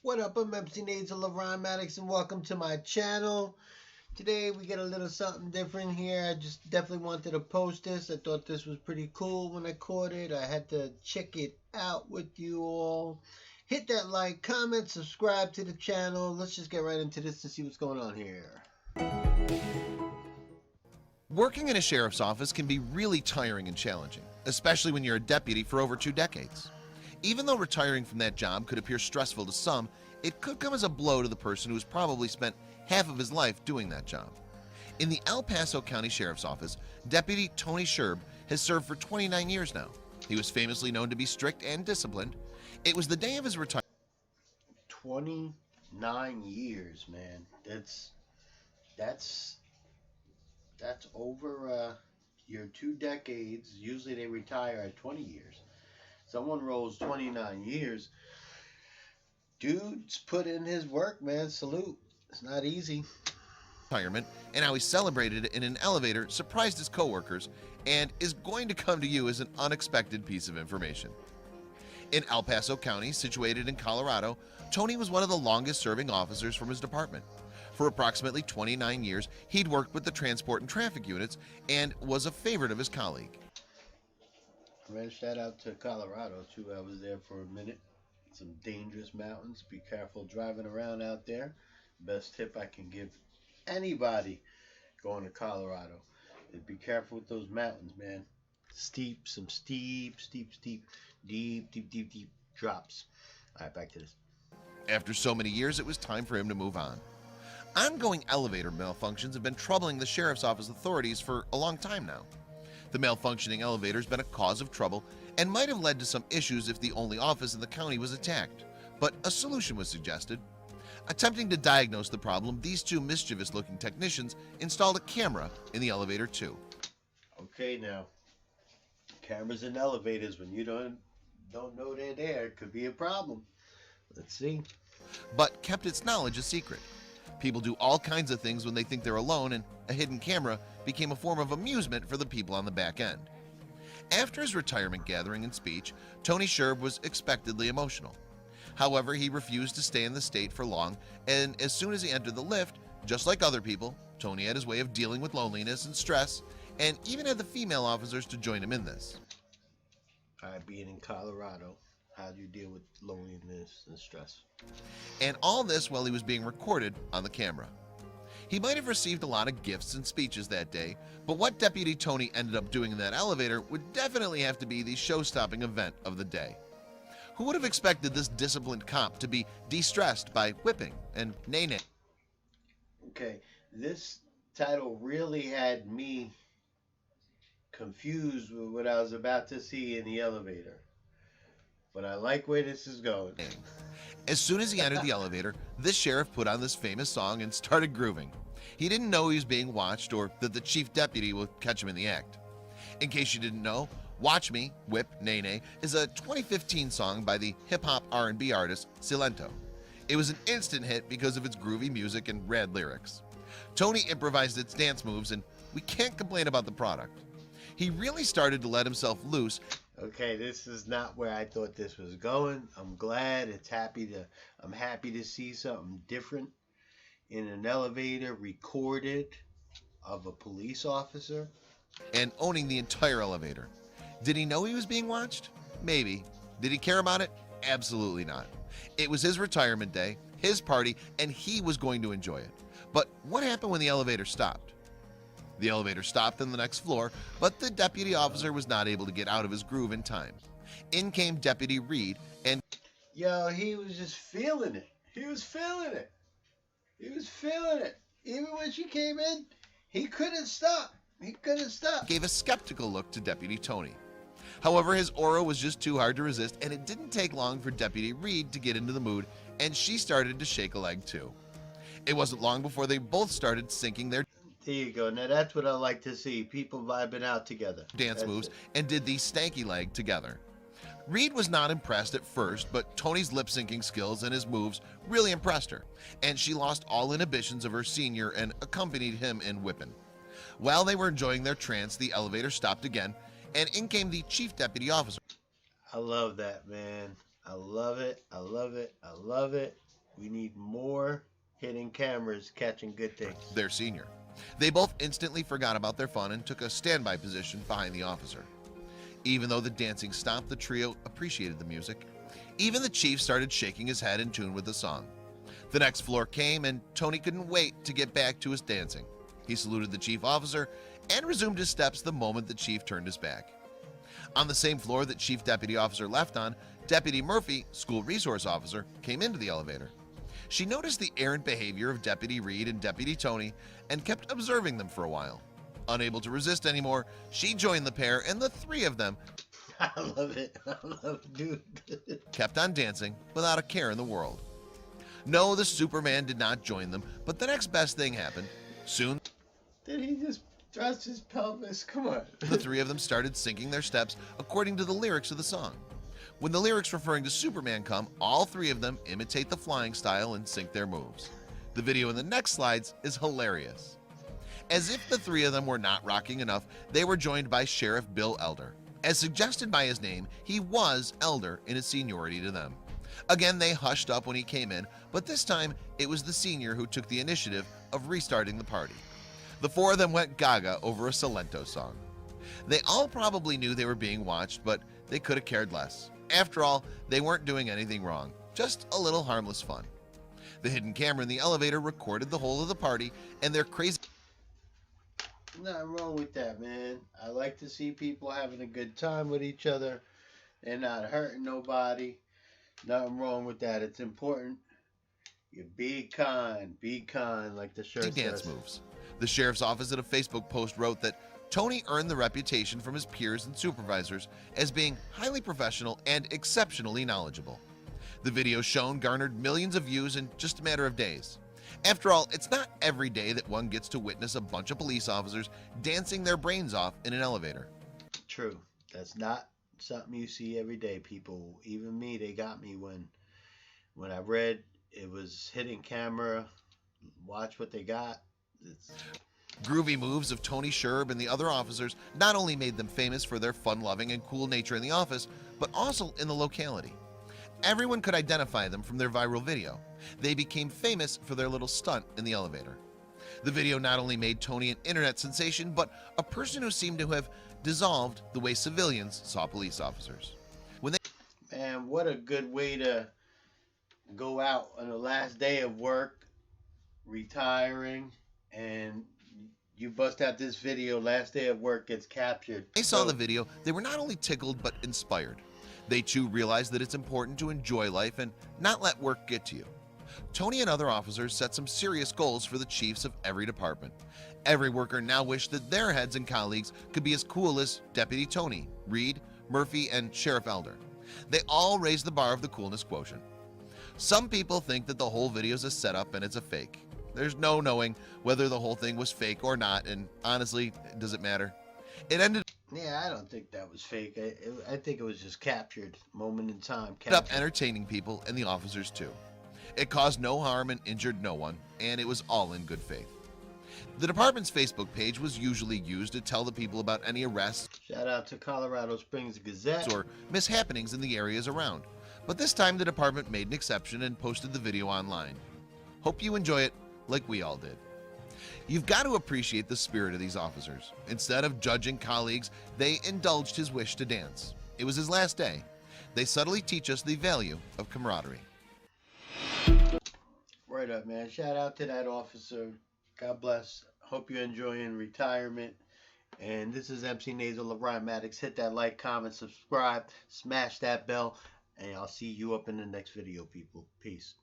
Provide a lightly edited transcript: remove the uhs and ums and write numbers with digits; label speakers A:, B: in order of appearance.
A: What up, I'm MC Nades of LeBron Maddox, and welcome to my channel. Today we get a little something different here. I just definitely wanted to post this. I thought this was pretty cool when I caught it. I had to check it out with you all. Hit that like, comment, subscribe to the channel. Let's just get right into this and see what's going on here.
B: Working in a sheriff's office can be really tiring and challenging, especially when you're a deputy for over 2 decades. Even though retiring from that job could appear stressful to some, it could come as a blow to the person who has probably spent half of his life doing that job. In the El Paso County Sheriff's Office, Deputy Tony Sherb has served for 29 years now. He was famously known to be strict and disciplined. It was the day of his retirement.
A: 29 years, man. That's over your 2 decades. Usually they retire at 20 years. Someone rolls 29 years. Dude's put in his work, man. Salute. It's not easy.
B: And how he celebrated it in an elevator, surprised his coworkers, and is going to come to you as an unexpected piece of information. In El Paso County, situated in Colorado, Tony was one of the longest serving officers from his department. For approximately 29 years, he'd worked with the transport and traffic units and was a favorite of his colleague.
A: Man, shout out to Colorado too. I was there for a minute. Some dangerous mountains. Be careful driving around out there. Best tip I can give anybody going to Colorado is be careful with those mountains, man. Steep, some steep, deep drops. All right, back to this.
B: After so many years, it was time for him to move on. Ongoing elevator malfunctions have been troubling the sheriff's office authorities for a long time now. The malfunctioning elevator has been a cause of trouble and might have led to some issues if the only office in the county was attacked, but a solution was suggested. Attempting to diagnose the problem, these two mischievous-looking technicians installed a camera in the elevator too.
A: Okay, now, cameras in elevators when you don't know they're there could be a problem. Let's see.
B: But kept its knowledge a secret. People do all kinds of things when they think they're alone, and a hidden camera became a form of amusement for the people on the back end. After his retirement gathering and speech, Tony Sherb was expectedly emotional. However, he refused to stay in the state for long, and as soon as he entered the lift, just like other people, Tony had his way of dealing with loneliness and stress, and even had the female officers to join him in this.
A: All right, being in Colorado, how do you deal with loneliness and stress?
B: And all this while he was being recorded on the camera. He might have received a lot of gifts and speeches that day, but what Deputy Tony ended up doing in that elevator would definitely have to be the show-stopping event of the day. Who would have expected this disciplined cop to be de-stressed by whipping and nay-nay?
A: Okay, this title really had me confused with what I was about to see in the elevator. But I like where this is going.
B: As soon as he entered the elevator, this sheriff put on this famous song and started grooving. He didn't know he was being watched or that the chief deputy would catch him in the act. In case you didn't know, Watch Me, Whip, Nay Nay is a 2015 song by the hip-hop R&B artist Silento. It was an instant hit because of its groovy music and rad lyrics. Tony improvised its dance moves, and we can't complain about the product. He really started to let himself loose.
A: Okay, this is not where I thought this was going. I'm glad. I'm happy to see something different in an elevator recorded of a police officer.
B: And owning the entire elevator. Did he know he was being watched? Maybe. Did he care about it? Absolutely not. It was his retirement day, his party, and he was going to enjoy it. But what happened when the elevator stopped? The elevator stopped on the next floor, but the deputy officer was not able to get out of his groove in time. In came Deputy Reed, and
A: yo, he was just feeling it. He was feeling it. He was feeling it. Even when she came in, he couldn't stop. He couldn't stop.
B: Gave a skeptical look to Deputy Tony. However, his aura was just too hard to resist, and it didn't take long for Deputy Reed to get into the mood, and she started to shake a leg too. It wasn't long before they both started syncing their
A: There you go. Now that's what I like to see. People vibing out together.
B: Dance moves and did the stanky leg together. Reed was not impressed at first, but Tony's lip-syncing skills and his moves really impressed her, and she lost all inhibitions of her senior and accompanied him in whipping. While they were enjoying their trance, the elevator stopped again, and in came the chief deputy officer.
A: I love that, man. I love it. I love it. I love it. We need more hidden cameras catching good things.
B: Their senior. They both instantly forgot about their fun and took a standby position behind the officer. Even though the dancing stopped, the trio appreciated the music. Even the chief started shaking his head in tune with the song. The next floor came and Tony couldn't wait to get back to his dancing. He saluted the chief officer and resumed his steps the moment the chief turned his back. On the same floor that Chief Deputy Officer left on, Deputy Murphy, School Resource Officer, came into the elevator. She noticed the errant behavior of Deputy Reed and Deputy Tony and kept observing them for a while. Unable to resist anymore, she joined the pair and the three of them
A: I love it. I love it, dude.
B: kept on dancing without a care in the world. No, the Superman did not join them, but the next best thing happened. Soon,
A: Did he just thrust his pelvis? Come on.
B: the three of them started syncing their steps according to the lyrics of the song. When the lyrics referring to Superman come, all three of them imitate the flying style and sync their moves. The video in the next slides is hilarious. As if the three of them were not rocking enough, they were joined by Sheriff Bill Elder. As suggested by his name, he was elder in his seniority to them. Again, they hushed up when he came in, but this time it was the senior who took the initiative of restarting the party. The four of them went gaga over a Salento song. They all probably knew they were being watched, but they could have cared less. After all, they weren't doing anything wrong, just a little harmless fun. The hidden camera in the elevator recorded the whole of the party and their crazy.
A: Nothing wrong with that, man. I like to see people having a good time with each other and not hurting nobody. Nothing wrong with that. It's important. You be kind, like the shirt
B: dance
A: says.
B: moves. The sheriff's office in a Facebook post wrote that Tony earned the reputation from his peers and supervisors as being highly professional and exceptionally knowledgeable. The video shown garnered millions of views in just a matter of days. After all, it's not every day that one gets to witness a bunch of police officers dancing their brains off in an elevator.
A: True. That's not something you see every day, people. Even me, they got me when I read it was hidden camera. Watch what they got. It's...
B: Groovy moves of Tony Sherb and the other officers not only made them famous for their fun-loving and cool nature in the office, but also in the locality. Everyone could identify them from their viral video. They became famous for their little stunt in the elevator. The video not only made Tony an internet sensation, but a person who seemed to have dissolved the way civilians saw police officers.
A: Man, what a good way to go out on the last day of work, retiring, and you bust out this video, last day of work gets captured.
B: They saw the video, they were not only tickled but inspired. They too realized that it's important to enjoy life and not let work get to you. Tony and other officers set some serious goals for the chiefs of every department. Every worker now wished that their heads and colleagues could be as cool as Deputy Tony, Reed, Murphy, and Sheriff Elder. They all raised the bar of the coolness quotient. Some people think that the whole video is a setup and it's a fake. There's no knowing whether the whole thing was fake or not, and honestly, does it matter? It ended
A: Yeah, I don't think that was fake. I think it was just captured, moment in time.
B: up entertaining people and the officers too. It caused no harm and injured no one, and it was all in good faith. The department's Facebook page was usually used to tell the people about any arrests
A: Shout out to Colorado Springs Gazette.
B: or mishappenings in the areas around. But this time the department made an exception and posted the video online. Hope you enjoy it like we all did. You've got to appreciate the spirit of these officers. Instead of judging colleagues, they indulged his wish to dance. It was his last day. They subtly teach us the value of camaraderie.
A: Right up, man. Shout out to that officer. God bless. Hope you're enjoying retirement. And this is MC Nasal LeRon Maddox. Hit that like, comment, subscribe, smash that bell, and I'll see you up in the next video, people. Peace.